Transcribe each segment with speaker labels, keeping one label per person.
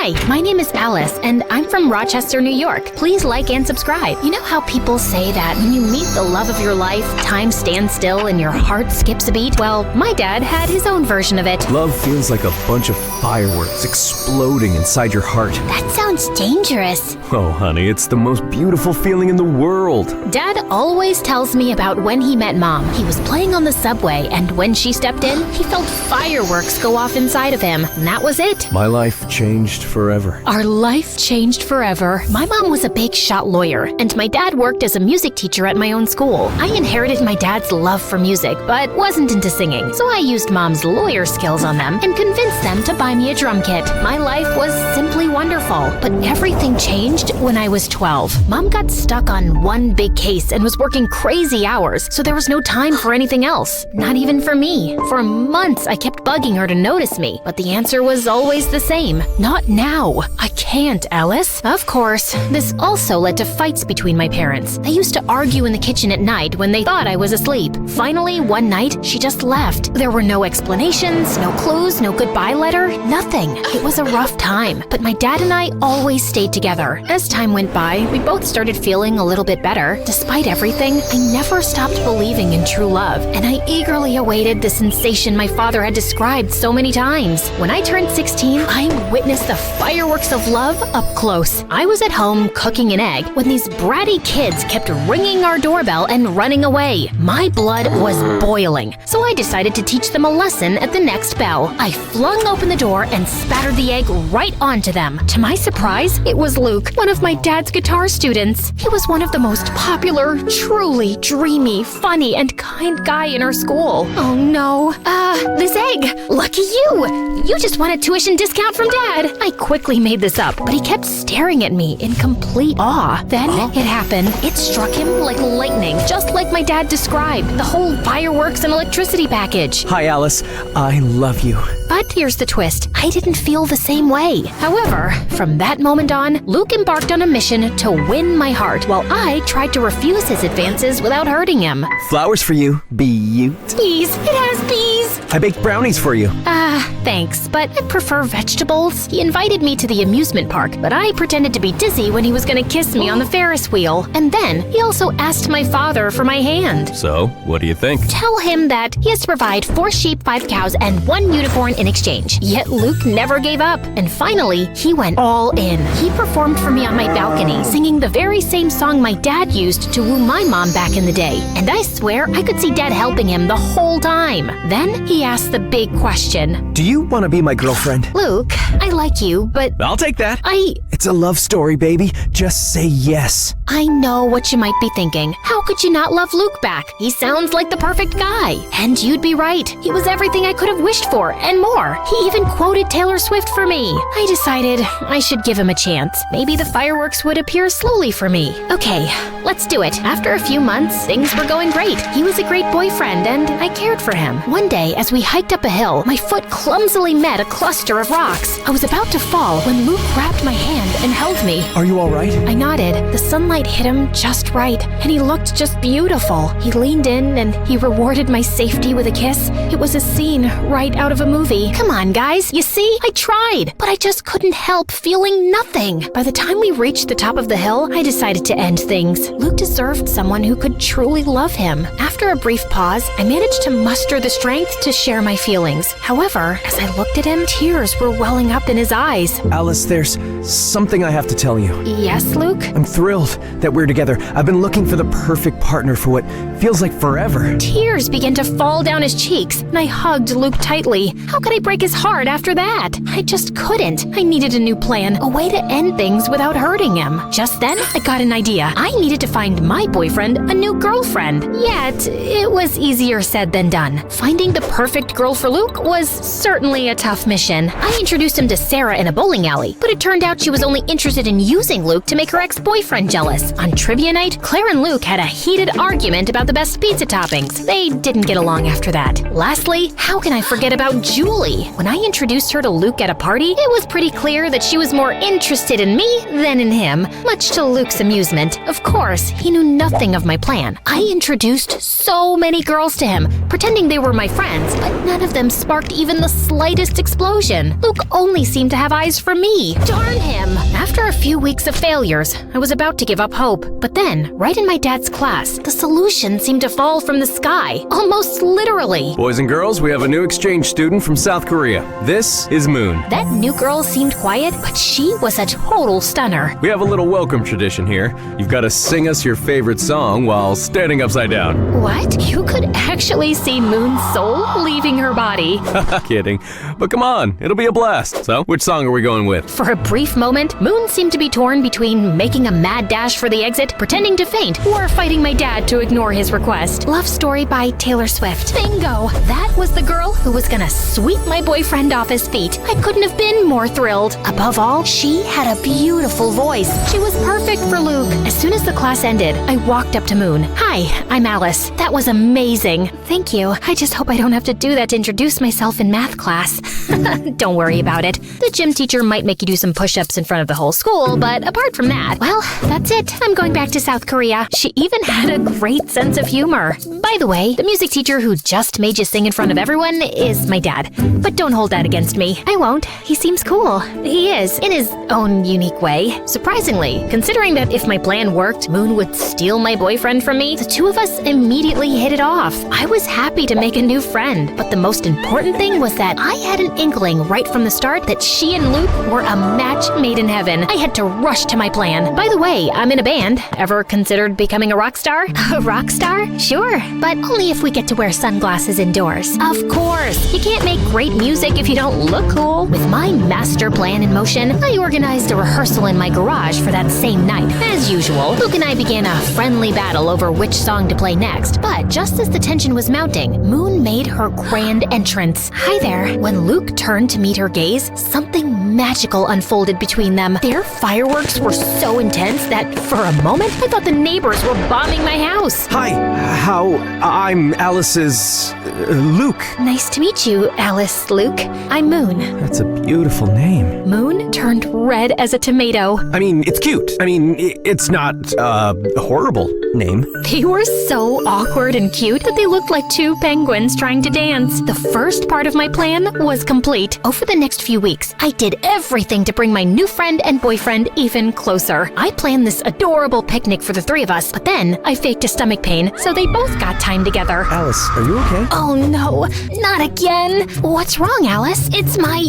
Speaker 1: Hi, my name is Alice, and I'm from Rochester, New York. Please like and subscribe. You know how people say that when you meet the love of your life, time stands still and your heart skips a beat? Well, my dad had his own version of it.
Speaker 2: Love feels like a bunch of fireworks exploding inside your heart.
Speaker 3: That sounds dangerous.
Speaker 2: Oh, honey, it's the most beautiful feeling in the world.
Speaker 1: Dad always tells me about when he met Mom. He was playing on the subway, and when she stepped in, he felt fireworks go off inside of him, and that was it.
Speaker 2: My life changed forever.
Speaker 1: Our life changed forever. My mom was a big shot lawyer, and my dad worked as a music teacher at my own school. I inherited my dad's love for music, but wasn't into singing, so I used Mom's lawyer skills on them and convinced them to buy me a drum kit. My life was simply wonderful, but everything changed when I was 12. Mom got stuck on one big case and was working crazy hours, so there was no time for anything else, not even for me. For months, I kept bugging her to notice me, but the answer was always the same. Not now. I can't, Alice. Of course, this also led to fights between my parents. They used to argue in the kitchen at night when they thought I was asleep. Finally, one night, she just left. There were no explanations, no clues, no goodbye letter, nothing. It was a rough time, but my dad and I always stayed together. As time went by, we both started feeling a little bit better. Despite everything, I never stopped believing in true love, and I eagerly awaited the sensation my father had described so many times. When I turned 16, I witnessed the fireworks of love up close. I was at home cooking an egg when these bratty kids kept ringing our doorbell and running away. My blood was boiling, so I decided to teach them a lesson at the next bell. I flung open the door and spattered the egg right onto them. To my surprise, it was Luke, one of my dad's guitar students. He was one of the most popular, truly dreamy, funny, and kind guy in our school. Oh no. This egg. Lucky you. You just won a tuition discount from Dad. I quickly made this up, but he kept staring at me in complete awe. Then it happened. It struck him like lightning, just like my dad described. The whole fireworks and electricity package.
Speaker 2: Hi, Alice. I love you.
Speaker 1: But here's the twist. I didn't feel the same way. However, from that moment on, Luke embarked on a mission to win my heart, while I tried to refuse his advances without hurting him.
Speaker 2: Flowers for you, Beaut.
Speaker 1: Bees! It has bees!
Speaker 2: I baked brownies for you.
Speaker 1: Thanks, but I prefer vegetables. He invited me to the amusement park, but I pretended to be dizzy when he was gonna kiss me on the Ferris wheel. And then, he also asked my father for my hand.
Speaker 2: So, what do you think?
Speaker 1: Tell him that he has to provide 4 sheep, 5 cows, and 1 unicorn in exchange. Yet Luke never gave up, and finally, he went all in. He performed for me on my balcony, singing the very same song my dad used to woo my mom back in the day. And I swear I could see Dad helping him the whole time. Then he asked the big question.
Speaker 2: Do you want to be my girlfriend?
Speaker 1: Luke, I like you, but
Speaker 2: I'll take that.
Speaker 1: It's
Speaker 2: a love story, baby. Just say yes.
Speaker 1: I know what you might be thinking. How could you not love Luke back? He sounds like the perfect guy. And you'd be right. He was everything I could have wished for, and more. He even quoted Taylor Swift for me. I decided I should give him a chance. Maybe the fireworks would appear slowly for me. Okay, let's do it. After a few months, things were going great. He was a great boyfriend, and I cared for him. One day, as we hiked up a hill, my foot clumsily met a cluster of rocks. I was about to fall when Luke grabbed my hand and held me.
Speaker 2: Are you all right?
Speaker 1: I nodded. The sunlight hit him just right, and he looked just beautiful. He leaned in, and he rewarded my safety with a kiss. It was a scene right out of a movie. Come on, guys. You see? I tried, but I just couldn't help feeling nothing. By the time we reached the top of the hill, I decided to end things. Luke deserved someone who could truly love him. After a brief pause, I managed to muster the strength to share my feelings. However, as I looked at him, tears were welling up in his eyes.
Speaker 2: Alice, there's something I have to tell you.
Speaker 1: Yes, Luke?
Speaker 2: I'm thrilled that we're together. I've been looking for the perfect partner for what feels like forever.
Speaker 1: Tears began to fall down his cheeks, and I hugged Luke tightly. How could I break his heart after that? I just couldn't. I needed a new plan, a way to end things without hurting him. Just then, I got an idea. I needed to find my boyfriend a new girlfriend. Yet, it was easier said than done. Finding the perfect girl for Luke was certainly a tough mission. I introduced him to Sarah in a bowling alley, but it turned out she was only interested in using Luke to make her ex-boyfriend jealous. On trivia night, Claire and Luke had a heated argument about the best pizza toppings. They didn't get along after that. Lastly, how can I forget about Julie? When I introduced her to Luke at a party, it was pretty clear that she was more interested in me than in him, much to Luke's amusement. Of course, course, he knew nothing of my plan. I introduced so many girls to him, pretending they were my friends, but none of them sparked even the slightest explosion. Luke only seemed to have eyes for me. Darn him! After a few weeks of failures, I was about to give up hope. But then, right in my dad's class, the solution seemed to fall from the sky, almost literally.
Speaker 2: Boys and girls, we have a new exchange student from South Korea. This is Moon.
Speaker 1: That new girl seemed quiet, but she was a total stunner.
Speaker 2: We have a little welcome tradition here. You've got to sing us your favorite song while standing upside down.
Speaker 1: What? You could actually see Moon's soul leaving her body.
Speaker 2: Kidding. But come on, it'll be a blast. So, which song are we going with?
Speaker 1: For a brief moment, Moon seemed to be torn between making a mad dash for the exit, pretending to faint, or fighting my dad to ignore his request. Love Story by Taylor Swift. Bingo! That was the girl who was gonna sweep my boyfriend off his feet. I couldn't have been more thrilled. Above all, she had a beautiful voice. She was perfect for Luke. As soon as the class ended, I walked up to Moon. Hi, I'm Alice. That was amazing. Thank you. I just hope I don't have to do that to introduce myself in math class. Don't worry about it. The gym teacher might make you do some push-ups in front of the whole school, but apart from that, well, that's it. I'm going back to South Korea. She even had a great sense of humor. By the way, the music teacher who just made you sing in front of everyone is my dad. But don't hold that against me. I won't. He seems cool. He is, in his own unique way. Surprisingly, considering that if my plan worked, Moon would steal my boyfriend from me, the two of us immediately hit it off. I was happy to make a new friend, but the most important thing was that I had an inkling right from the start that she and Luke were a match made in heaven. I had to rush to my plan. By the way, I'm in a band. Ever considered becoming a rock star? A rock star? Sure, but only if we get to wear sunglasses indoors. Of course! You can't make great music if you don't look cool. With my master plan in motion, I organized a rehearsal in my garage for that same night. As usual, Luke and I began a friendly battle over which song to play next, but just as the tension was mounting, Moon made her grand entrance. Hi there. When Luke turned to meet her gaze, something magical unfolded between them. Their fireworks were so intense that, for a moment, I thought the neighbors were bombing my house.
Speaker 2: Hi, I'm Alice's Luke.
Speaker 1: Nice to meet you, Alice, Luke. I'm Moon.
Speaker 2: That's a beautiful name.
Speaker 1: Moon turned red as a tomato.
Speaker 2: I mean, it's cute. I mean, it's not a horrible name.
Speaker 1: They were so awkward and cute that they looked like two penguins trying to dance. The first part of my plan was complete. Over the next few weeks, I did everything to bring my new friend and boyfriend even closer. I planned this adorable picnic for the three of us, but then I faked a stomach pain, so they both got time together.
Speaker 2: Alice, are you okay?
Speaker 1: Oh no, not again. What's wrong, Alice? It's my,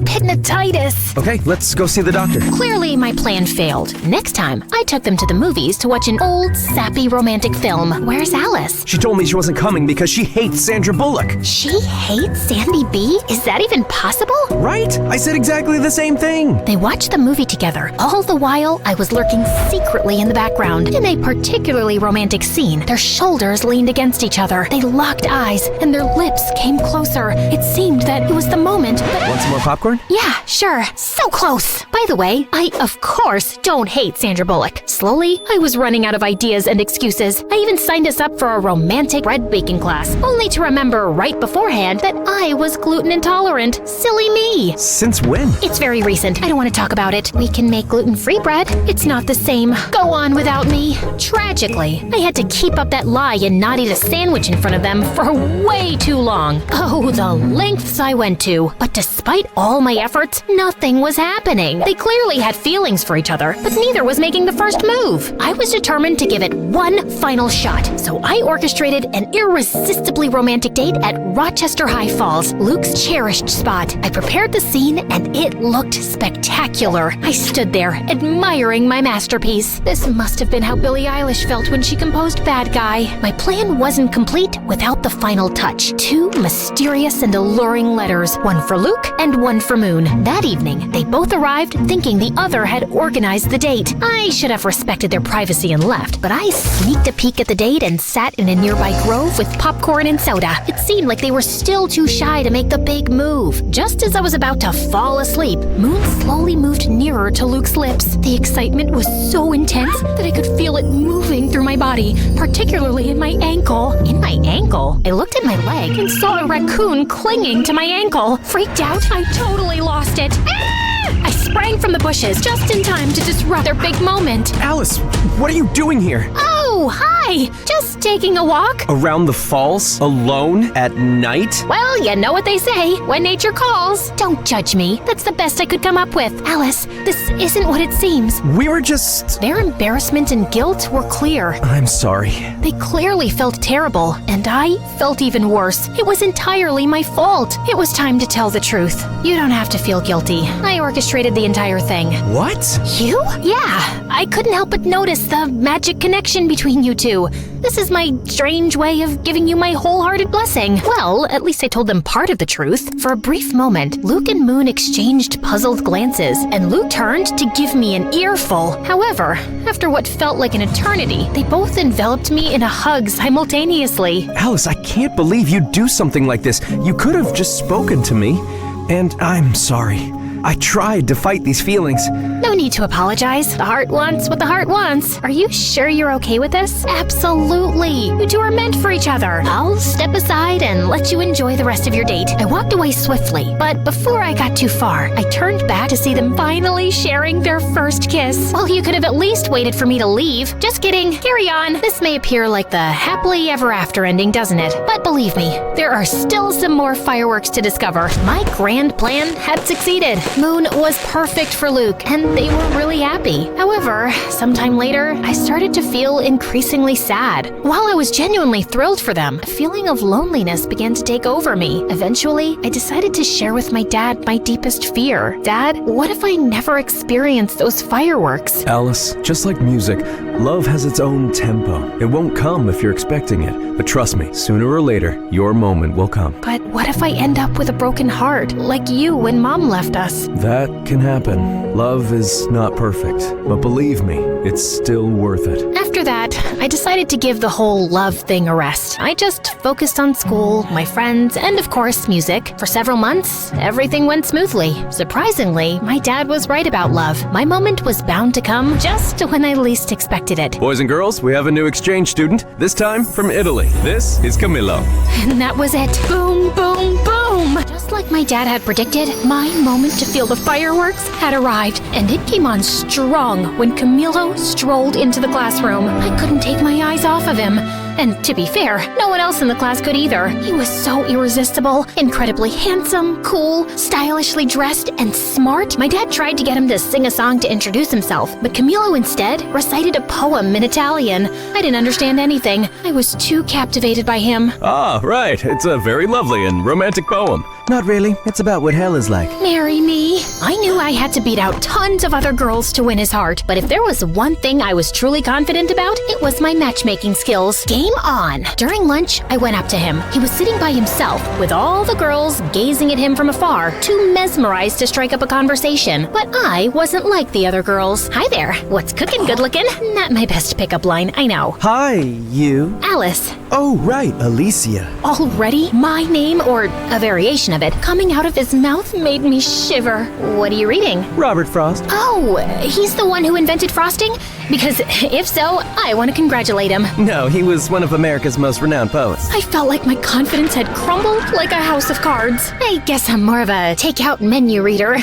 Speaker 1: pigmatitis.
Speaker 2: Okay, let's go see the doctor.
Speaker 1: Clearly, my plan failed. Next time, I took them to the movies to watch an old, sappy romantic film. Where's Alice?
Speaker 2: She told me she wasn't coming because she hates Sandra Bullock.
Speaker 1: She hates Sandy B? Is that even possible?
Speaker 2: Right? I said exactly the same thing.
Speaker 1: They watched the movie together. All the while, I was lurking secretly in the background. In a particularly romantic scene, their shoulders leaned against each other. They locked eyes, and their lips came closer. It seemed that it was the moment, but...
Speaker 2: Want some more popcorn?
Speaker 1: Yeah, sure. So close. By the way, I, of course, don't hate Sandra Bullock. Slowly, I was running out of ideas and excuses. I even signed us up for a romantic bread baking class, only to remember right beforehand that I was gluten intolerant. Silly me.
Speaker 2: Since when?
Speaker 1: It's very recent. I don't want to talk about it. We can make gluten-free bread. It's not the same. Go on without me. Tragically, I had to keep up that lie and not eat a sandwich in front of them for way too long. Oh, the lengths I went to. But despite all my efforts, nothing was happening. They clearly had feelings for each other, but neither was making the first move. I was determined to give it one final shot, so I orchestrated an irresistibly romantic date at Rochester High Falls, Luke's cherished spot. I prepared the scene, and it looked spectacular. I stood there, admiring my masterpiece. This must have been how Billie Eilish felt when she composed Bad Guy. My plan wasn't complete without the final touch. Two mysterious and alluring letters, one for Luke and one for Moon. That evening, they both arrived thinking the other had organized the date. I should have respected their privacy and left, but I sneaked a peek at the date and sat in a nearby grove with popcorn and soda. It seemed like they were still too shy to make the big move. Just as I was about to fall asleep, Moon slowly moved nearer to Luke's lips. The excitement was so intense that I could feel it moving through my body, particularly in my ankle. In my ankle? I looked at my leg and saw a raccoon clinging to my ankle. Freaked out, I totally lost it. I sprang from the bushes just in time to disrupt their big moment.
Speaker 2: Alice, what are you doing here?
Speaker 1: Oh, hi! Just taking a walk.
Speaker 2: Around the falls? Alone? At night?
Speaker 1: Well, you know what they say, when nature calls. Don't judge me. That's the best I could come up with. Alice, this isn't what it seems.
Speaker 2: We were just...
Speaker 1: Their embarrassment and guilt were clear.
Speaker 2: I'm sorry.
Speaker 1: They clearly felt terrible, and I felt even worse. It was entirely my fault. It was time to tell the truth. You don't have to feel guilty. I orchestrated the entire thing.
Speaker 2: What?
Speaker 1: You? Yeah. I couldn't help but notice the magic connection between you two. This is my strange way of giving you my wholehearted blessing. Well, at least I told them part of the truth. For a brief moment, Luke and Moon exchanged puzzled glances, and Luke turned to give me an earful. However, after what felt like an eternity, they both enveloped me in a hug simultaneously.
Speaker 2: Alice, I can't believe you'd do something like this. You could have just spoken to me. And I'm sorry. I tried to fight these feelings.
Speaker 1: No need to apologize. The heart wants what the heart wants. Are you sure you're okay with this? Absolutely. You two are meant for each other. I'll step aside and let you enjoy the rest of your date. I walked away swiftly, but before I got too far, I turned back to see them finally sharing their first kiss. Well, you could have at least waited for me to leave. Just kidding. Carry on. This may appear like the happily ever after ending, doesn't it? But believe me, there are still some more fireworks to discover. My grand plan had succeeded. Moon was perfect for Luke, and they were really happy. However, sometime later, I started to feel increasingly sad. While I was genuinely thrilled for them, a feeling of loneliness began to take over me. Eventually, I decided to share with my dad my deepest fear. Dad, what if I never experienced those fireworks?
Speaker 2: Alice, just like music, love has its own tempo. It won't come if you're expecting it. But trust me, sooner or later, your moment will come.
Speaker 1: But what if I end up with a broken heart, like you when Mom left us?
Speaker 2: That can happen. Love is not perfect, but believe me, it's still worth it.
Speaker 1: After that, I decided to give the whole love thing a rest. I just focused on school, my friends, and of course, music. For several months, everything went smoothly. Surprisingly, my dad was right about love. My moment was bound to come just when I least expected it.
Speaker 2: Boys and girls, we have a new exchange student, this time from Italy. This is Camillo.
Speaker 1: And that was it. Boom, boom, boom! Just like my dad had predicted, my moment to feel the fireworks had arrived, and it came on strong when Camilo strolled into the classroom. I couldn't take my eyes off of him. And to be fair, no one else in the class could either. He was so irresistible, incredibly handsome, cool, stylishly dressed, and smart. My dad tried to get him to sing a song to introduce himself, but Camilo instead recited a poem in Italian. I didn't understand anything. I was too captivated by him.
Speaker 2: Ah, right. It's a very lovely and romantic poem.
Speaker 4: Not really. It's about what hell is like.
Speaker 1: Marry me. I knew I had to beat out tons of other girls to win his heart, but if there was one thing I was truly confident about, it was my matchmaking skills. Game on. During lunch, I went up to him. He was sitting by himself, with all the girls gazing at him from afar, too mesmerized to strike up a conversation. But I wasn't like the other girls. Hi there. What's cooking, good looking? Not my best pickup line, I know.
Speaker 4: Hi, you.
Speaker 1: Alice.
Speaker 4: Oh, right, Alicia.
Speaker 1: Already? My name, or a variation of it, coming out of his mouth made me shiver. What are you reading?
Speaker 4: Robert Frost.
Speaker 1: Oh, he's the one who invented frosting? Because if so, I want to congratulate him.
Speaker 4: No, he was one of America's most renowned poets.
Speaker 1: I felt like my confidence had crumbled like a house of cards. I guess I'm more of a takeout menu reader.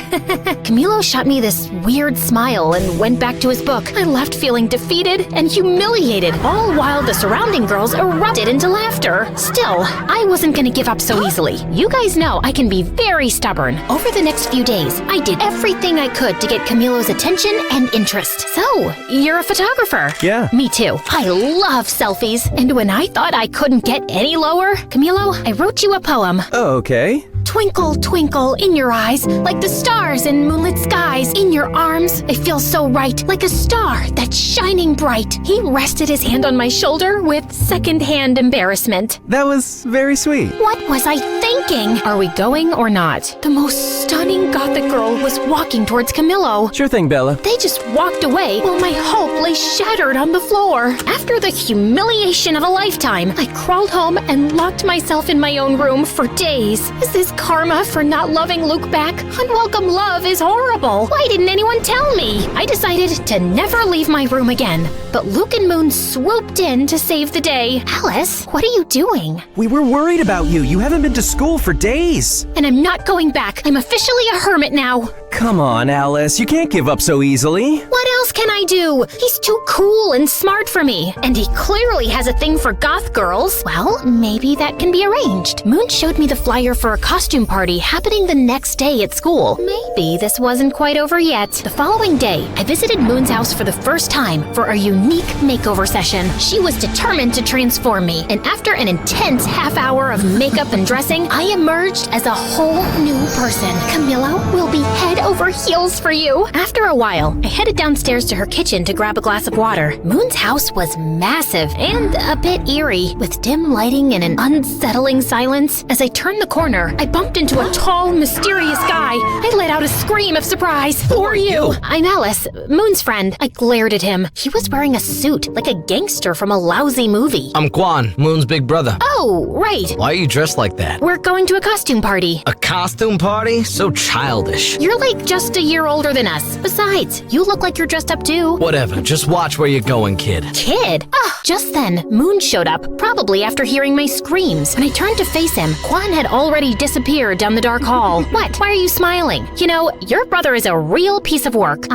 Speaker 1: Camilo shot me this weird smile and went back to his book. I left feeling defeated and humiliated, all while the surrounding girls erupted into laughter. Still, I wasn't gonna give up so easily. You guys know I can be very stubborn. Over the next few days, I did everything I could to get Camilo's attention and interest. So, you're a photographer?
Speaker 4: Yeah.
Speaker 1: Me too. I love selfies. And when I thought I couldn't get any lower, Camilo, I wrote you a poem.
Speaker 4: Oh, okay.
Speaker 1: Twinkle, twinkle in your eyes, like the stars in moonlit skies. In your arms, I feel so right, like a star that's shining bright. He rested his hand on my shoulder with secondhand embarrassment.
Speaker 4: That was very sweet.
Speaker 1: What was I thinking? Are we going or not? The most stunning gothic girl was walking towards Camilo.
Speaker 4: Sure thing, Bella.
Speaker 1: They just walked away while my hope lay shattered on the floor. After the humiliation of a lifetime, I crawled home and locked myself in my own room for days. Is this karma for not loving Luke back. Unwelcome love is horrible. Why didn't anyone tell me? I decided to never leave my room again. But Luke and Moon swooped in to save the day. Alice, what are you doing?
Speaker 2: We were worried about you. You haven't been to school for days.
Speaker 1: And I'm not going back. I'm officially a hermit now.
Speaker 2: Come on, Alice. You can't give up so easily.
Speaker 1: What else can I do? He's too cool and smart for me. And he clearly has a thing for goth girls. Well, maybe that can be arranged. Moon showed me the flyer for a costume party happening the next day at school. Maybe this wasn't quite over yet. The following day, I visited Moon's house for the first time for a unique makeover session. She was determined to transform me. And after an intense half hour of makeup and dressing, I emerged as a whole new person. Camillo will be head over heels for you. After a while, I headed downstairs to her kitchen to grab a glass of water. Moon's house was massive and a bit eerie, with dim lighting and an unsettling silence. As I turned the corner, I bumped into a tall, mysterious guy. I let out a scream of surprise. Who are you? I'm Alice, Moon's friend. I glared at him. He was wearing a suit, like a gangster from a lousy movie.
Speaker 5: I'm Quan, Moon's big brother.
Speaker 1: Oh, right.
Speaker 5: Why are you dressed like that?
Speaker 1: We're going to a costume party.
Speaker 5: A costume party? So childish.
Speaker 1: You're like just a year older than us. Besides, you look like you're dressed up too.
Speaker 5: Whatever, just watch where you're going, kid.
Speaker 1: Kid? Just then, Moon showed up, probably after hearing my screams. When I turned to face him, Quan had already disappeared down the dark hall. What? Why are you smiling? You know, your brother is a real piece of work.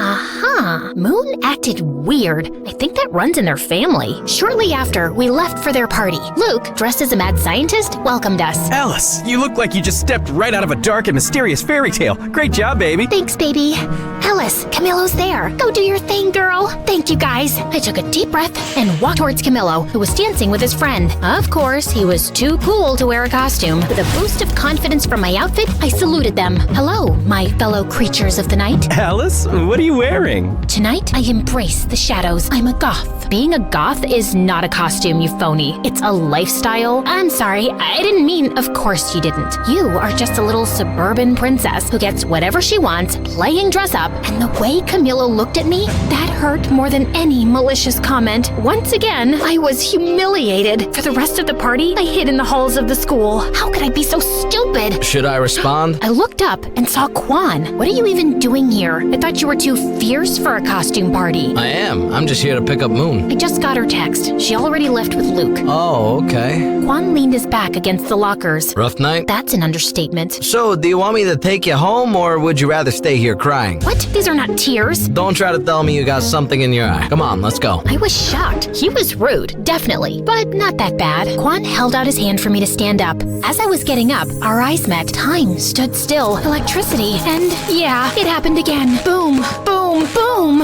Speaker 1: Moon acted weird. I think that runs in their family. Shortly after, we left for their party. Luke, dressed as a mad scientist, welcomed us.
Speaker 2: Alice, you look like you just stepped right out of a dark and mysterious fairy tale. Great job, baby.
Speaker 1: Thanks, baby. Alice, Camillo's there. Go do your thing, girl. Thank you, guys. I took a deep breath and walked towards Camillo, who was dancing with his friend. Of course, he was too cool to wear a costume. With a boost of confidence from my outfit, I saluted them. Hello, my fellow creatures of the night.
Speaker 2: Alice, what are you wearing?
Speaker 1: Tonight, I embrace the shadows. I'm a goth. Being a goth is not a costume, you phony. It's a lifestyle. I'm sorry, I didn't mean, of course you didn't. You are just a little suburban princess who gets whatever she wants, playing dress up, and the way Camillo looked at me, that hurt more than any malicious comment. Once again, I was humiliated. For the rest of the party, I hid in the halls of the school. How could I be so stupid?
Speaker 5: Should I respond?
Speaker 1: I looked up and saw Quan. What are you even doing here? I thought you were too fierce for a costume party.
Speaker 5: I am. I'm just here to pick up Moon.
Speaker 1: I just got her text. She already left with Luke.
Speaker 5: Oh, okay.
Speaker 1: Quan leaned his back against the lockers.
Speaker 5: Rough night?
Speaker 1: That's an understatement.
Speaker 5: So, do you want me to take you home, or would you rather stay here crying?
Speaker 1: What? These are not tears.
Speaker 5: Don't try to tell me you got something in your eye. Come on, let's go.
Speaker 1: I was shocked. He was rude, definitely, but not that bad. Quan held out his hand for me to stand up. As I was getting up, our eyes met. Time stood still. Electricity. And yeah, it happened again. Boom, boom, boom.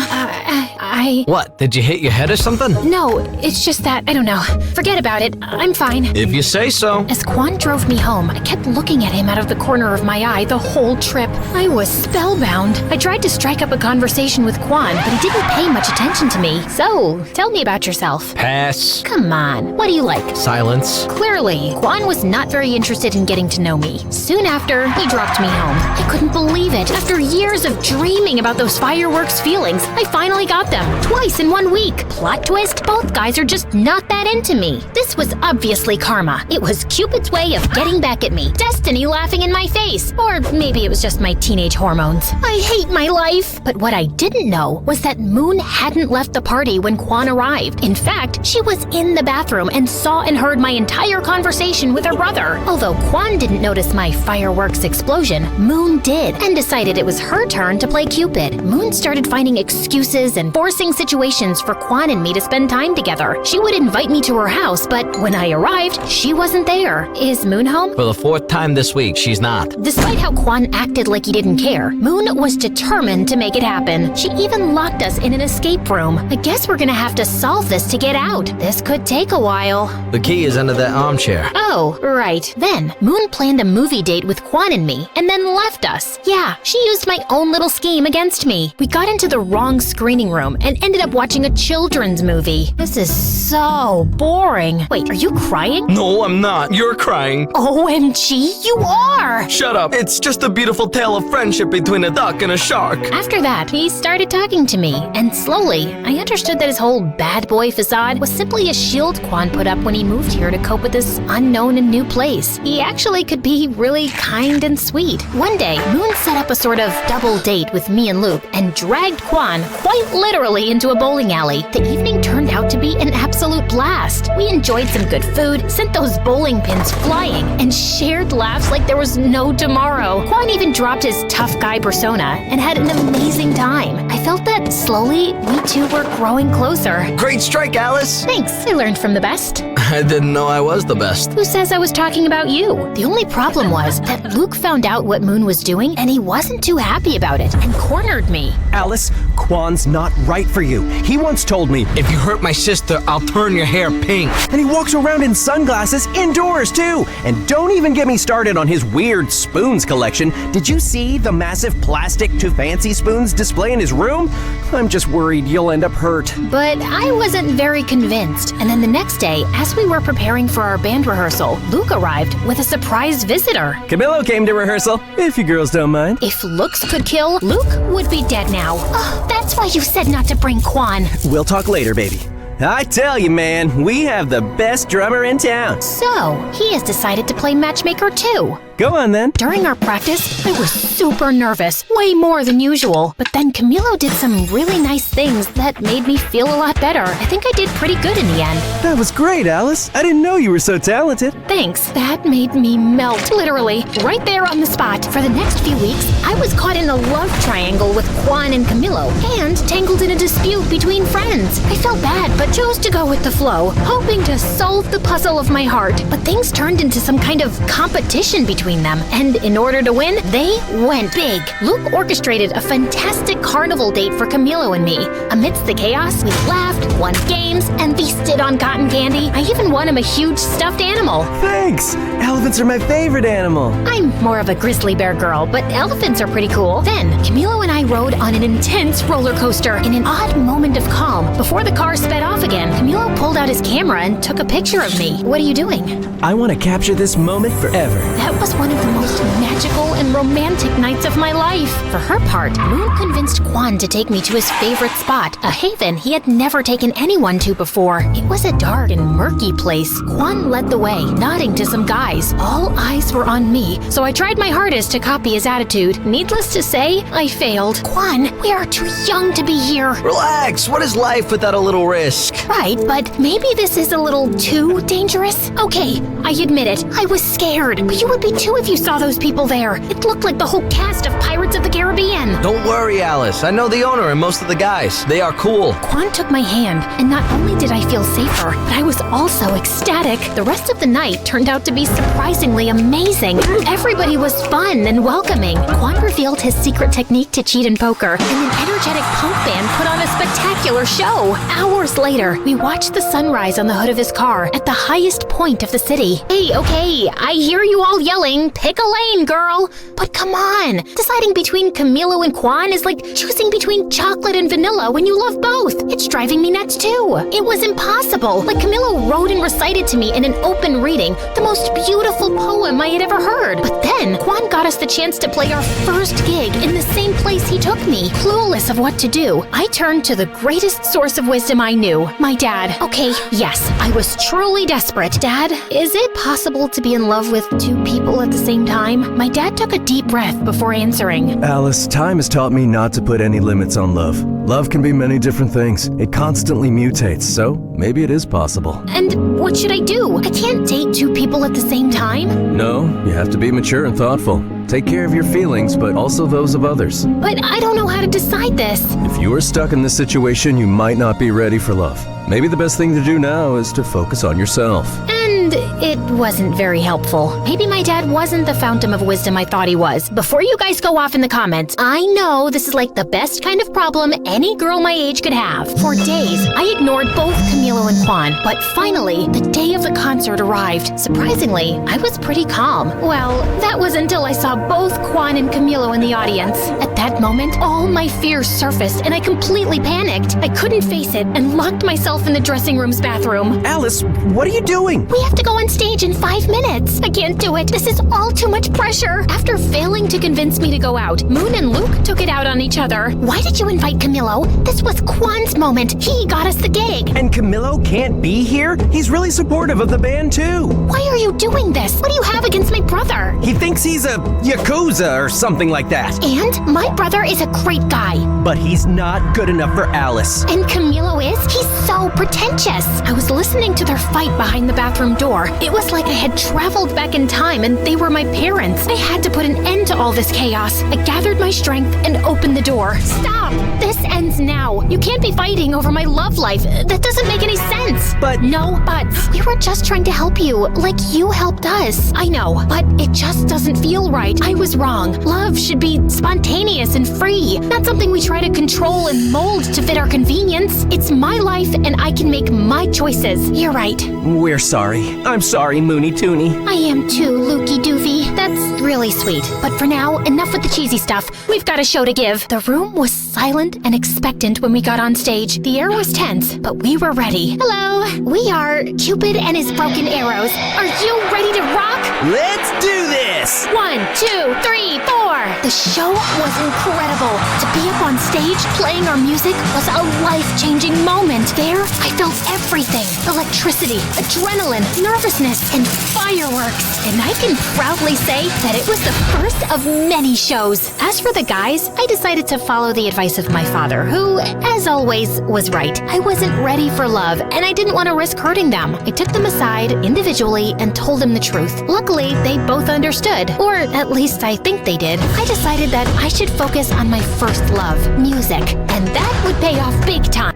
Speaker 5: What, did you hit your head or something?
Speaker 1: No, it's just that, I don't know. Forget about it. I'm fine.
Speaker 5: If you say so.
Speaker 1: As Quan drove me home, I kept looking at him out of the corner of my eye the whole trip. I was spellbound. I tried to strike up a conversation with Quan, but he didn't pay much attention to me. So, tell me about yourself.
Speaker 5: Pass.
Speaker 1: Come on, what do you like?
Speaker 5: Silence.
Speaker 1: Clearly, Quan was not very interested in getting to know me. Soon after, he dropped me home. I couldn't believe it. After years of dreaming about those fireworks feelings, I finally got them. Twice in 1 week. Plot twist, both guys are just not that into me. This was obviously karma. It was Cupid's way of getting back at me. Destiny laughing in my face. Or maybe it was just my teenage hormones. I hate my life. But what I didn't know was that Moon hadn't left the party when Quan arrived. In fact, she was in the bathroom and saw and heard my entire conversation with her brother. Although Quan didn't notice my fireworks explosion, Moon did, and decided it was her turn to play Cupid. Moon started finding excuses and forcing situations for Quan and me to spend time together. She would invite me to her house, but when I arrived, she wasn't there. Is Moon home?
Speaker 5: For the 4th time this week, she's not.
Speaker 1: Despite how Quan acted like he didn't care, Moon was determined to make it happen. She even locked us in an escape room. I guess we're gonna have to solve this to get out. This could take a while.
Speaker 5: The key is under that armchair.
Speaker 1: Oh, right. Then, Moon planned a movie date with Quan and me, and then left us. Yeah, she used my own little scheme against me. We got into the wrong screening room, and and ended up watching a children's movie. This is so boring. Wait, are you crying?
Speaker 5: No, I'm not. You're crying.
Speaker 1: OMG, you are!
Speaker 5: Shut up. It's just a beautiful tale of friendship between a duck and a shark.
Speaker 1: After that, he started talking to me, and slowly, I understood that his whole bad boy facade was simply a shield Quan put up when he moved here to cope with this unknown and new place. He actually could be really kind and sweet. One day, Moon set up a sort of double date with me and Luke and dragged Quan quite literally into a bowling alley. The evening turned out to be an absolute blast. We enjoyed some good food, sent those bowling pins flying, and shared laughs like there was no tomorrow. Quan even dropped his tough guy persona and had an amazing time. I felt that slowly, we two were growing closer.
Speaker 5: Great strike, Alice.
Speaker 1: Thanks, I learned from the best.
Speaker 5: I didn't know I was the best.
Speaker 1: Who says I was talking about you? The only problem was that Luke found out what Moon was doing and he wasn't too happy about it and cornered me.
Speaker 2: Alice, Quan's not right for you. He once told me,
Speaker 5: If you hurt my sister, I'll turn your hair pink.
Speaker 2: and he walks around in sunglasses indoors too. And don't even get me started on his weird spoons collection. Did you see the massive plastic too fancy spoons display in his room? I'm just worried you'll end up hurt.
Speaker 1: But I wasn't very convinced. And then the next day, as we were preparing for our band rehearsal, Luke arrived with a surprise visitor.
Speaker 4: Camilo came to rehearsal, if you girls don't mind.
Speaker 1: If looks could kill, Luke would be dead now.
Speaker 3: Oh, that's why you said not to bring Quan.
Speaker 2: We'll talk later, baby.
Speaker 4: I tell you, man, we have the best drummer in town.
Speaker 1: So, he has decided to play matchmaker too.
Speaker 4: Go on then.
Speaker 1: During our practice, I was super nervous, way more than usual. But then Camilo did some really nice things that made me feel a lot better. I think I did pretty good in the end.
Speaker 4: That was great, Alice. I didn't know you were so talented.
Speaker 1: Thanks, that made me melt, literally, right there on the spot. For the next few weeks, I was caught in a love triangle with Quan and Camilo, and tangled in a dispute between friends. I felt bad, but chose to go with the flow, hoping to solve the puzzle of my heart. But things turned into some kind of competition between them, and in order to win, they went big. Luke orchestrated a fantastic carnival date for Camilo and me. Amidst the chaos, we laughed, won games, and feasted on cotton candy. I even won him a huge stuffed animal.
Speaker 4: Thanks. Elephants are my favorite animal.
Speaker 1: I'm more of a grizzly bear girl, but elephants are pretty cool. Then, Camilo and I rode on an intense roller coaster in an odd moment of calm. Before the car sped off again, Camilo pulled out his camera and took a picture of me. What are you doing?
Speaker 4: I want to capture this moment forever.
Speaker 1: That was one of the most magical and romantic nights of my life. For her part, Moon convinced Quan to take me to his favorite spot, a haven he had never taken anyone to before. It was a dark and murky place. Quan led the way, nodding to some guys. All eyes were on me, so I tried my hardest to copy his attitude. Needless to say, I failed.
Speaker 3: Quan, we are too young to be here.
Speaker 5: Relax. What is life without a little risk?
Speaker 1: Right, but maybe this is a little too dangerous? Okay, I admit it. I was scared, but you would be too if you saw those people there. It looked like the whole cast of Pirates of the Caribbean.
Speaker 5: Don't worry, Alice. I know the owner and most of the guys. They are cool.
Speaker 1: Quan took my hand, and not only did I feel safer, but I was also ecstatic. The rest of the night turned out to be surprisingly amazing. Everybody was fun and welcoming. Quan revealed his secret technique to cheat in poker, and an energetic punk band put on a spectacular show. Hours later, we watched the sunrise on the hood of his car at the highest point of the city. Hey, okay, I hear you all yelling, pick a lane, girl. But come on, deciding between Camilo and Quan is like choosing between chocolate and vanilla when you love both. It's driving me nuts too. It was impossible. Like Camilo wrote and recited to me in an open reading the most beautiful poem I had ever heard. But then Quan got us the chance to play our first gig in the same place he took me. Clueless of what to do, I turned to the greatest source of wisdom I knew, my dad. Okay, yes, I was truly desperate. Dad, is it possible to be in love with two people at the same time? My dad took a deep breath before answering.
Speaker 4: Alice, time has taught me not to put any limits on love. Love can be many different things. It constantly mutates, so maybe it is possible.
Speaker 1: And what should I do? I can't date two people at the same time.
Speaker 4: No, you have to be mature and thoughtful. Take care of your feelings, but also those of others.
Speaker 1: But I don't know how to decide this.
Speaker 4: If you are stuck in this situation, you might not be ready for love. Maybe the best thing to do now is to focus on yourself.
Speaker 1: And And it wasn't very helpful. Maybe my dad wasn't the fountain of wisdom I thought he was. Before you guys go off in the comments, I know this is like the best kind of problem any girl my age could have. For days, I ignored both Camilo and Quan, but finally, the day of the concert arrived. Surprisingly, I was pretty calm. Well, that was until I saw both Quan and Camilo in the audience. At that moment, all my fears surfaced and I completely panicked. I couldn't face it and locked myself in the dressing room's bathroom.
Speaker 2: Alice, what are you doing?
Speaker 3: We have to go on stage in 5 minutes.
Speaker 1: I can't do it. This is all too much pressure. After failing to convince me to go out, Moon and Luke took it out on each other.
Speaker 3: Why did you invite Camilo? This was Quan's moment. He got us the gig.
Speaker 2: And Camilo can't be here? He's really supportive of the band too.
Speaker 3: Why are you doing this? What do you have against my brother?
Speaker 2: He thinks he's a Yakuza or something like that.
Speaker 3: And my brother is a great guy.
Speaker 2: But he's not good enough for Alice.
Speaker 3: And Camilo is? He's so pretentious.
Speaker 1: I was listening to their fight behind the bathroom door. It was like I had traveled back in time and they were my parents. I had to put an end to all this chaos. I gathered my strength and opened the door. Stop! This ends now. You can't be fighting over my love life. That doesn't make any sense.
Speaker 2: But
Speaker 1: no buts.
Speaker 3: We were just trying to help you, like you helped us.
Speaker 1: I know, but it just doesn't feel right. I was wrong. Love should be spontaneous and free, not something we try to control and mold to fit our convenience. It's my life and I can make my choices. You're right.
Speaker 2: we're sorry. I'm sorry, Moony Toony.
Speaker 3: I am too, Lukey Doofy.
Speaker 1: That's really sweet. But for now, enough with the cheesy stuff. We've got a show to give. The room was silent and expectant when we got on stage. The air was tense, but we were ready.
Speaker 3: Hello, we are Cupid and his broken arrows. Are you ready to rock?
Speaker 2: Let's do this!
Speaker 1: 1, 2, 3, 4.
Speaker 3: The show was incredible. To be up on stage playing our music was a life-changing moment. There, I felt everything. Electricity, adrenaline, nervousness, and fireworks.
Speaker 1: And I can proudly say that it was the first of many shows. As for the guys, I decided to follow the advice of my father, who, as always, was right. I wasn't ready for love, and I didn't want to risk hurting them. I took them aside individually and told them the truth. Luckily, they both understood, or at least I think they did. I decided that I should focus on my first love, music, and that would pay off big time.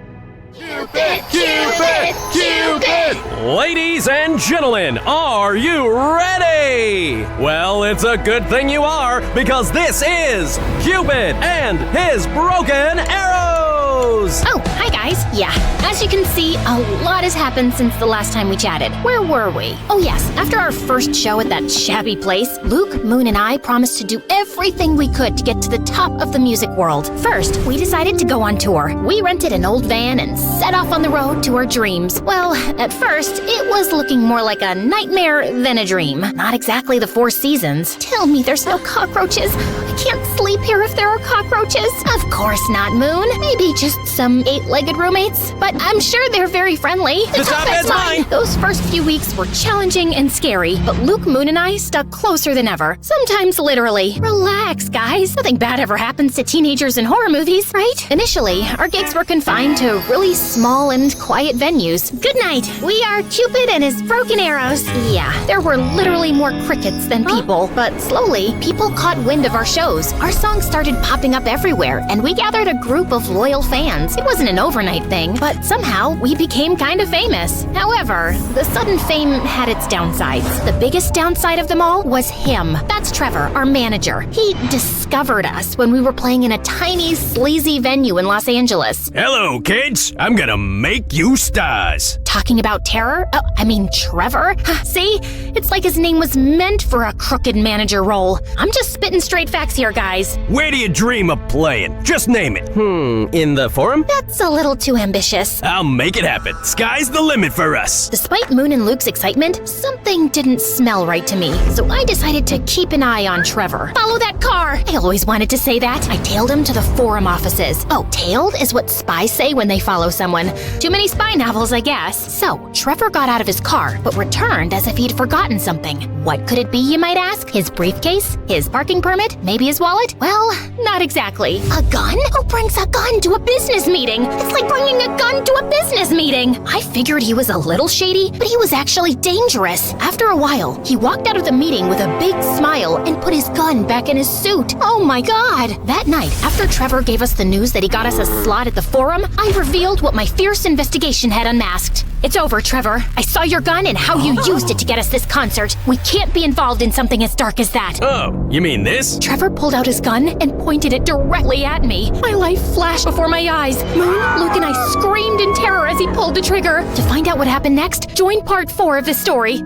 Speaker 6: Cupid! Cupid! Cupid!
Speaker 7: Ladies and gentlemen, are you ready? Well, it's a good thing you are, because this is Cupid and his broken arrows!
Speaker 1: Oh, hi guys. Yeah, as you can see, a lot has happened since the last time we chatted. Where were we? Oh yes, after our first show at that shabby place, Luke, Moon, and I promised to do everything we could to get to the top of the music world. First, we decided to go on tour. We rented an old van and set off on the road to our dreams. Well, at first, it was looking more like a nightmare than a dream. Not exactly the Four Seasons.
Speaker 3: Tell me there's no cockroaches. I can't sleep here if there are cockroaches.
Speaker 1: Of course not, Moon. Maybe just some 8-legged roommates, but I'm sure they're very friendly.
Speaker 2: The top bed's mine!
Speaker 1: Those first few weeks were challenging and scary, but Luke, Moon, and I stuck closer than ever. Sometimes literally. Relax, guys. Nothing bad ever happens to teenagers in horror movies, right? Initially, our gigs were confined to really small and quiet venues. Good night. We are Cupid and his broken arrows. Yeah, there were literally more crickets than people, but slowly, people caught wind of our shows. Our songs started popping up everywhere, and we gathered a group of loyal fans. It wasn't an overnight thing, but somehow we became kind of famous. However, the sudden fame had its downsides. The biggest downside of them all was him. That's Trevor, our manager. He discovered us when we were playing in a tiny, sleazy venue in Los Angeles.
Speaker 7: Hello, kids. I'm gonna make you stars.
Speaker 1: Talking about terror? Oh, I mean Trevor? See? It's like his name was meant for a crooked manager role. I'm just spitting straight facts here, guys.
Speaker 7: Where do you dream of playing? Just name it.
Speaker 2: In the forum?
Speaker 1: That's a little too ambitious.
Speaker 7: I'll make it happen. Sky's the limit for us.
Speaker 1: Despite Moon and Luke's excitement, something didn't smell right to me, so I decided to keep an eye on Trevor. Follow that car! I always wanted to say that. I tailed him to the forum offices. Oh, tailed is what spies say when they follow someone. Too many spy novels, I guess. So, Trevor got out of his car, but returned as if he'd forgotten something. What could it be, you might ask? His briefcase? His parking permit? Maybe his wallet? Well, not exactly.
Speaker 3: A gun? Who brings a gun to a business meeting? It's like bringing a gun to a business meeting.
Speaker 1: I figured he was a little shady, but he was actually dangerous. After a while, he walked out of the meeting with a big smile and put his gun back in his suit. Oh my God! That night, after Trevor gave us the news that he got us a slot at the forum, I revealed what my fierce investigation had unmasked.
Speaker 3: It's over, Trevor. I saw your gun and how you used it to get us this concert. We can't be involved in something as dark as that.
Speaker 7: Oh, you mean this?
Speaker 3: Trevor pulled out his gun and pointed it directly at me. My life flashed before my eyes. Moon, Luke, and I screamed in terror as he pulled the trigger. To find out what happened next, join part 4 of the story.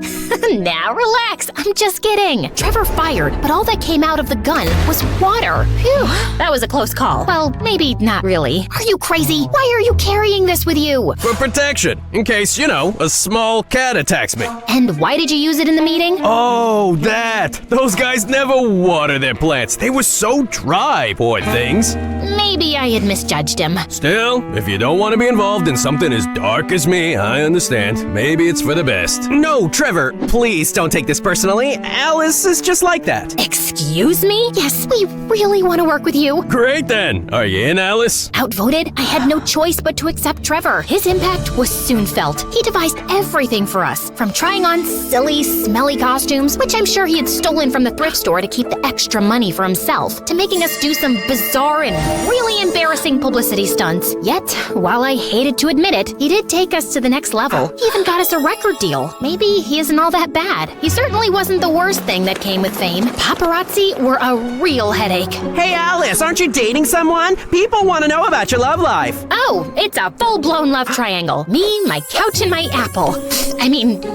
Speaker 3: Now relax, I'm just kidding. Trevor fired, but all that came out of the gun was water. Phew, that was a close call. Well, maybe not really. Are you crazy? Why are you carrying this with you?
Speaker 7: For protection, in case, a small cat attacks me.
Speaker 3: And why did you use it in the meeting?
Speaker 7: Oh, that! Those guys never water their plants. They were so dry, poor things.
Speaker 3: Maybe I had misjudged him.
Speaker 7: Still, if you don't want to be involved in something as dark as me, I understand. Maybe it's for the best.
Speaker 2: No, Trevor, please don't take this personally. Alice is just like that.
Speaker 3: Excuse me? Yes, we really want to work with you.
Speaker 7: Great then. Are you in, Alice?
Speaker 3: Outvoted, I had no choice but to accept Trevor. His impact was soon felt. He devised everything for us, from trying on silly, smelly costumes, which I'm sure he had stolen from the thrift store to keep the extra money for himself, to making us do some bizarre and really embarrassing publicity stunts. Yet, while I hated to admit it, he did take us to the next level. He even got us a record deal. Maybe he isn't all that bad. He certainly wasn't the worst thing that came with fame. Paparazzi were a real headache.
Speaker 2: Hey, Alice, aren't you dating someone? People want to know about your love life.
Speaker 3: Oh, it's a full-blown love triangle. Me, my couch, and my Apple.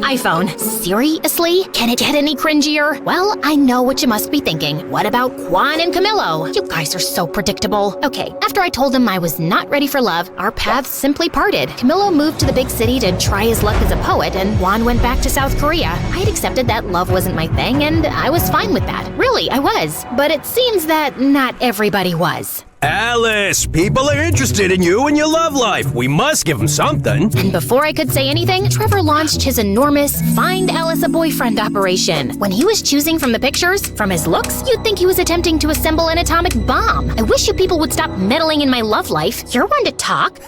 Speaker 3: iPhone. Seriously? Can it get any cringier? Well, I know what you must be thinking. What about Juan and Camilo? You guys are so predictable. Okay, after I told him I was not ready for love, our paths simply parted. Camilo moved to the big city to try his luck as a poet, and Juan went back to South Korea. I had accepted that love wasn't my thing, and I was fine with that. Really, I was. But it seems that not everybody was.
Speaker 7: Alice, people are interested in you and your love life. We must give them something.
Speaker 3: And before I could say anything, Trevor launched his enormous Find Alice a Boyfriend operation. When he was choosing from the pictures, from his looks, you'd think he was attempting to assemble an atomic bomb. I wish you people would stop meddling in my love life. You're one to talk.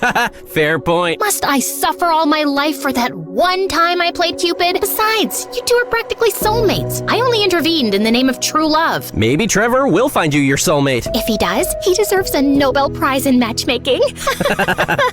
Speaker 2: Fair point.
Speaker 3: Must I suffer all my life for that one time I played Cupid? Besides, you two are practically soulmates. I only intervened in the name of true love.
Speaker 2: Maybe Trevor will find you your soulmate.
Speaker 3: If he does, he deserves a Nobel Prize in matchmaking.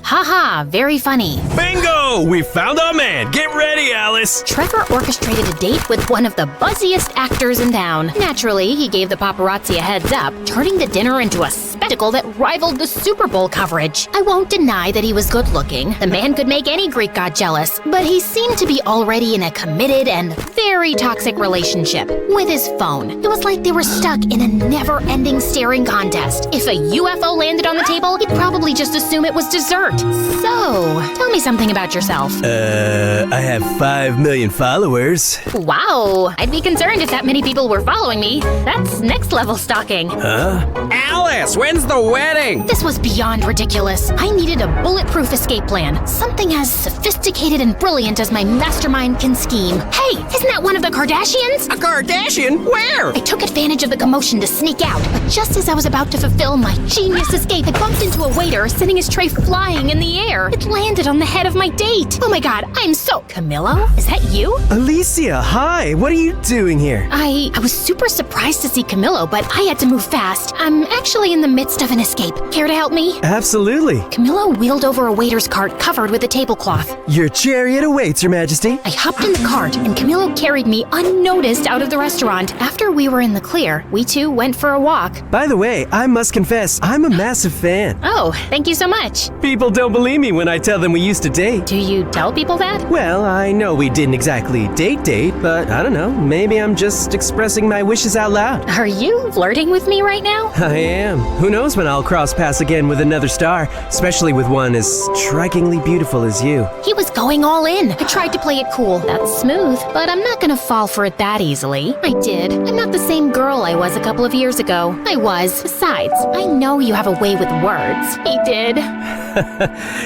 Speaker 3: Haha, very funny.
Speaker 7: Bingo! We found our man. Get ready, Alice.
Speaker 3: Trevor orchestrated a date with one of the buzziest actors in town. Naturally, he gave the paparazzi a heads up, turning the dinner into a spectacle that rivaled the Super Bowl coverage. I won't deny that he was good looking. The man could make any Greek god jealous, but he seemed to be already in a committed and very toxic relationship with his phone. It was like they were stuck in a never-ending staring contest. If a UFO landed on the table, he'd probably just assume it was dessert. So, tell me something about yourself.
Speaker 4: I have 5 million followers.
Speaker 3: Wow, I'd be concerned if that many people were following me. That's next level stalking.
Speaker 2: Alice, when's the wedding?
Speaker 3: This was beyond ridiculous. I needed a bulletproof escape plan. Something as sophisticated and brilliant as my mastermind can scheme. Hey, isn't that one of the Kardashians?
Speaker 2: A Kardashian? Where?
Speaker 3: I took advantage of the commotion to sneak out, but just as I was about to fulfill my genius escape, I bumped into a waiter sending his tray flying in the air. It landed on the head of my date. Oh my god, I'm so... Camilo? Is that you?
Speaker 2: Alicia, hi. What are you doing here?
Speaker 3: I was super surprised to see Camilo, but I had to move fast. I'm actually in the midst of an escape. Care to help me?
Speaker 2: Absolutely.
Speaker 3: Camilo wheeled over a waiter's cart covered with a tablecloth.
Speaker 2: Your chariot awaits, Your Majesty.
Speaker 3: I hopped in the cart, and Camilo carried me unnoticed out of the restaurant. After we were in the clear, we two went for a walk.
Speaker 2: By the way, I must confess, I'm a massive fan.
Speaker 3: Oh, thank you so much.
Speaker 2: People don't believe me when I tell them we used to date.
Speaker 3: Do you tell people that?
Speaker 2: Well, I know we didn't exactly date, but I don't know, maybe I'm just expressing my wishes out loud.
Speaker 3: Are you flirting with me right now?
Speaker 2: I am. Who knows when I'll cross paths again with another star, especially with one as strikingly beautiful as you.
Speaker 3: He was going all in. I tried to play it cool. That's smooth, but I'm not gonna fall for it that easily. I did. I'm not the same girl I was a couple of years ago. I was. Besides, I know you have a way with words. He did.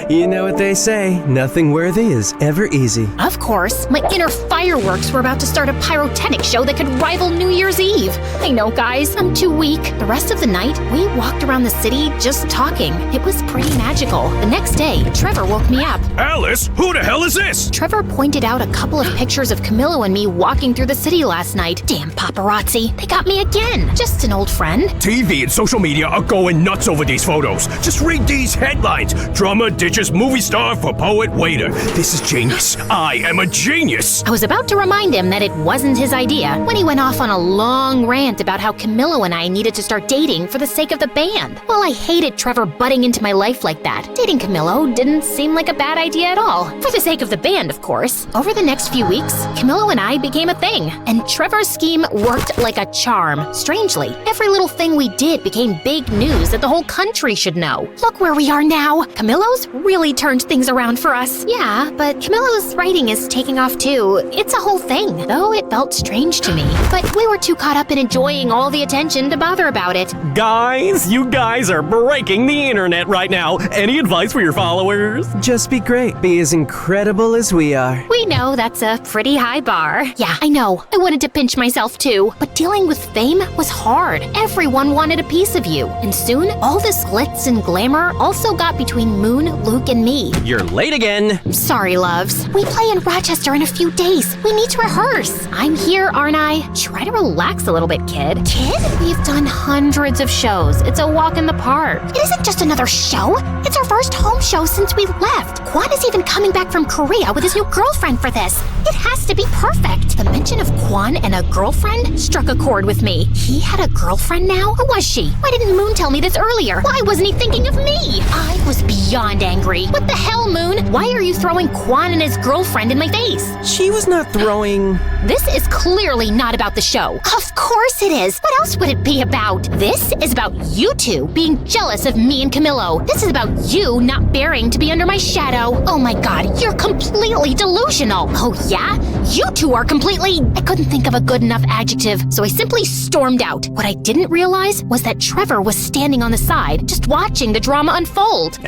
Speaker 2: You know what they say, nothing worthy is ever easy.
Speaker 3: Of course, my inner fireworks were about to start a pyrotechnic show that could rival New Year's Eve. I know, guys, I'm too weak. The rest of the night, we walked around the city just talking. It was pretty magical. The next day, Trevor woke me up.
Speaker 7: Alice, who the hell is this?
Speaker 3: Trevor pointed out a couple of pictures of Camilo and me walking through the city last night. Damn paparazzi, they got me again. Just an old friend.
Speaker 7: TV and social media are going nuts over these photos. Just read these headlines.
Speaker 6: Drummer ditches movie star for poet waiter. This is genius. I am a genius.
Speaker 1: I was about to remind him that it wasn't his idea when he went off on a long rant about how Camillo and I needed to start dating for the sake of the band. Well, I hated Trevor butting into my life like that. Dating Camillo didn't seem like a bad idea at all. For the sake of the band, of course. Over the next few weeks, Camillo and I became a thing, and Trevor's scheme worked like a charm. Strangely, every little thing we did became big news that the whole country should know. Look where we are now. Camillo's really turned things around for us. Yeah, but Camillo's writing is taking off too. It's a whole thing, though it felt strange to me. But we were too caught up in enjoying all the attention to bother about it.
Speaker 7: Guys, you guys are breaking the internet right now. Any advice for your followers?
Speaker 2: Just be great. Be as incredible as we are.
Speaker 1: We know that's a pretty high bar. Yeah, I know. I wanted to pinch myself too. But dealing with fame was hard. Everyone wanted a piece of you. And soon, all this glitz and glamour also got between Moon, Luke, and me.
Speaker 7: You're late again.
Speaker 1: Sorry, loves. We play in Rochester in a few days. We need to rehearse. I'm here, aren't I? Try to relax a little bit, kid. Kid? We've done hundreds of shows. It's a walk in the park.
Speaker 3: It isn't just another show. It's our first home show since we left. Kwan is even coming back from Korea with his new girlfriend for this. It has to be perfect.
Speaker 1: The mention of Kwan and a girlfriend struck a chord with me. He had a girlfriend now? Who was she? Why didn't Moon tell me this earlier? Why wasn't he thinking of me? I was beyond angry. What the hell, Moon? Why are you throwing Kwan and his girlfriend in my face?
Speaker 2: She was not throwing...
Speaker 1: This is clearly not about the show.
Speaker 3: Of course it is.
Speaker 1: What else would it be about? This is about you two being jealous of me and Camillo. This is about you not bearing to be under my shadow. Oh my god, you're completely delusional. Oh yeah? You two are completely... I couldn't think of a good enough adjective, so I simply stormed out. What I didn't realize was that Trevor was standing on the side, just watching the drama unfold.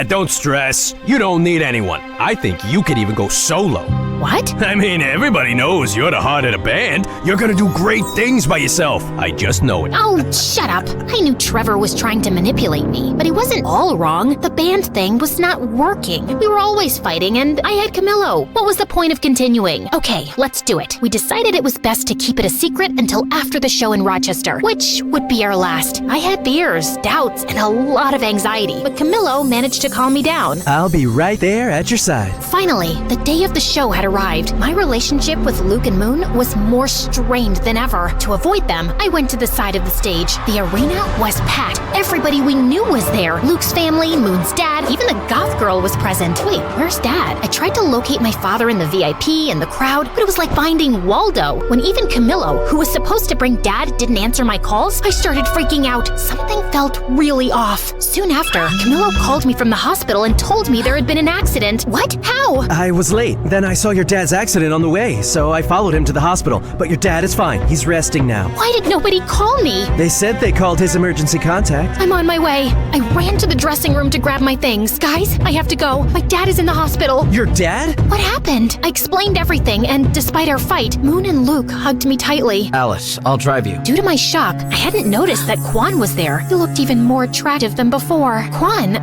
Speaker 6: Don't stress. You don't need anyone. I think you could even go solo.
Speaker 1: What?
Speaker 6: I mean, everybody knows you're the heart of the band. You're gonna do great things by yourself. I just know it.
Speaker 1: Oh, shut up. I knew Trevor was trying to manipulate me, but he wasn't all wrong. The band thing was not working. We were always fighting, and I had Camillo. What was the point of continuing? Okay, let's do it. We decided it was best to keep it a secret until after the show in Rochester, which would be our last. I had fears, doubts, and a lot of anxiety, but Camillo managed to calm me down.
Speaker 2: I'll be right there at your side.
Speaker 1: Finally, the day of the show had arrived. My relationship with Luke and Moon was more strained than ever. To avoid them, I went to the side of the stage. The arena was packed. Everybody we knew was there. Luke's family, Moon's dad, even the goth girl was present. Wait, where's Dad? I tried to locate my father in the VIP and the crowd, but it was like finding Waldo. When even Camillo, who was supposed to bring Dad, didn't answer my calls, I started freaking out. Something felt really off. Soon after, Camillo called me from the hospital and told me there had been an accident. What? How?
Speaker 2: I was late. Then I saw your dad's accident on the way, so I followed him to the hospital. But your dad is fine. He's resting now.
Speaker 1: Why did nobody call me?
Speaker 2: They said they called his emergency contact.
Speaker 1: I'm on my way. I ran to the dressing room to grab my things. Guys, I have to go. My dad is in the hospital.
Speaker 2: Your dad?
Speaker 1: What happened? I explained everything, and despite our fight, Moon and Luke hugged me tightly.
Speaker 5: Alice, I'll drive you.
Speaker 1: Due to my shock, I hadn't noticed that Kwan was there. He looked even more attractive than before. Kwan,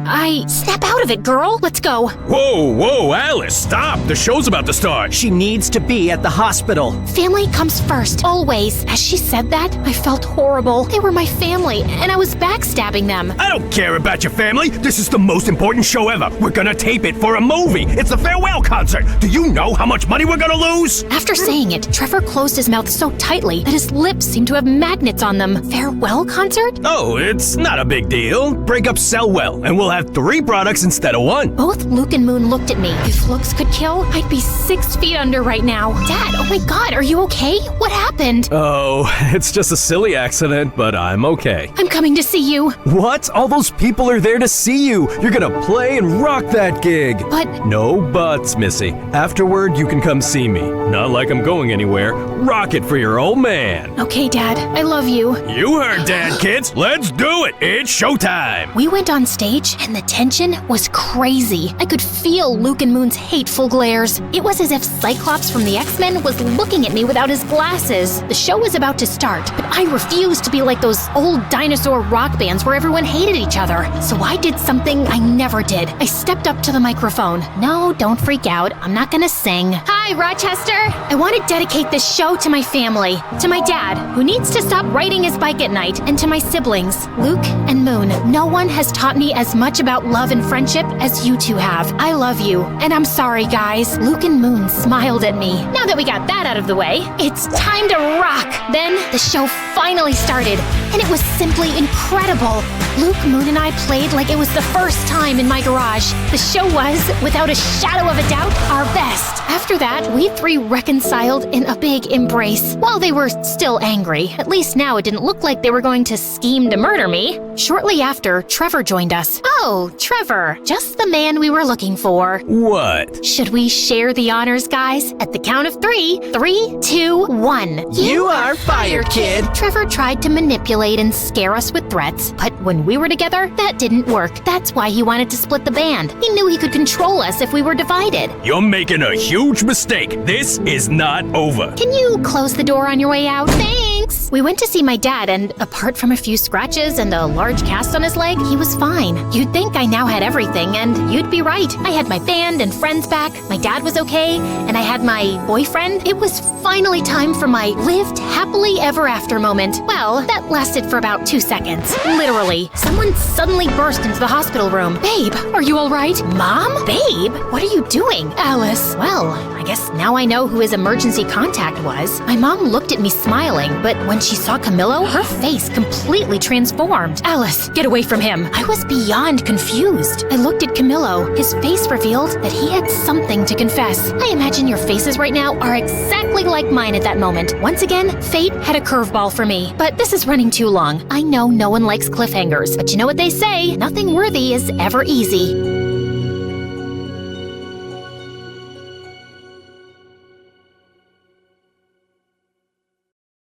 Speaker 1: Snap out of it, girl. Let's go.
Speaker 6: Whoa, Alice, stop. The show's about to start.
Speaker 2: She needs to be at the hospital.
Speaker 1: Family comes first, always. As she said that, I felt horrible. They were my family, and I was backstabbing them.
Speaker 6: I don't care about your family. This is the most important show ever. We're gonna tape it for a movie. It's the farewell concert. Do you know how much money we're gonna lose?
Speaker 1: After saying it, Trevor closed his mouth so tightly that his lips seemed to have magnets on them. Farewell concert?
Speaker 6: Oh, it's not a big deal. Breakups sell well, and we'll have 3 products instead of 1.
Speaker 1: Both Luke and Moon looked at me. If looks could kill, I'd be 6 feet under right now. Dad, oh my god, are you okay? What happened?
Speaker 7: Oh, it's just a silly accident, but I'm okay.
Speaker 1: I'm coming to see you.
Speaker 2: What? All those people are there to see you. You're gonna play and rock that gig.
Speaker 1: But
Speaker 7: No buts, Missy. Afterward, you can come see me. Not like I'm going anywhere. Rock it for your old man.
Speaker 1: okay, Dad, I love you.
Speaker 6: You heard Dad, kids. Let's do it. It's showtime.
Speaker 1: We went on stage, and the tension was crazy. I could feel Luke and Moon's hateful glares. It was as if Cyclops from the X-Men was looking at me without his glasses. The show was about to start, but I refused to be like those old dinosaur rock bands where everyone hated each other. So I did something I never did. I stepped up to the microphone. No, don't freak out. I'm not gonna sing. Hi, Rochester. I want to dedicate this show to my family, to my dad, who needs to stop riding his bike at night, and to my siblings, Luke and Moon. No one has taught me as much about love and friendship as you two have. I love you, and I'm sorry, guys. Luke and Moon smiled at me. Now that we got that out of the way, it's time to rock. Then the show finally started, and it was simply incredible. Luke, Moon, and I played like it was the first time in my garage. The show was, without a shadow of a doubt, our best. After that, we three reconciled in a big embrace. While they were still angry, at least now it didn't look like they were going to scheme to murder me. Shortly after, Trevor joined us. Oh, Trevor, just the man we were looking for.
Speaker 6: What?
Speaker 1: Should we share the honors, guys? At the count of 3. 3, 2, 1.
Speaker 2: You are fired, kid.
Speaker 1: Trevor tried to manipulate and scare us with threats, but when we were together, that didn't work. That's why he wanted to split the band. He knew he could control us if we were divided.
Speaker 6: You're making a huge mistake. This is not over.
Speaker 1: Can you close the door on your way out? Thanks! We went to see my dad, and apart from a few scratches and a large cast on his leg, he was fine. You'd think I now had everything, and you'd be right. I had my band and friends back, my dad was okay, and I had my boyfriend. It was finally time for my lived happily ever after moment. Well, that lasted for about 2 seconds. Literally, someone suddenly burst into the hospital room. Babe, are you all right? Mom? Babe, what are you doing? Alice. Well, I guess now I know who his emergency contact was. My mom looked at me smiling, but when she saw Camillo, her face completely transformed. Alice, get away from him. I was beyond confused. I looked at Camillo. His face revealed that he had something to confess. I imagine your faces right now are exactly like mine at that moment. Once again, fate had a curveball for me. But this is running too long. I know no one likes cliffhangers, but you know what they say, nothing worthy is ever easy.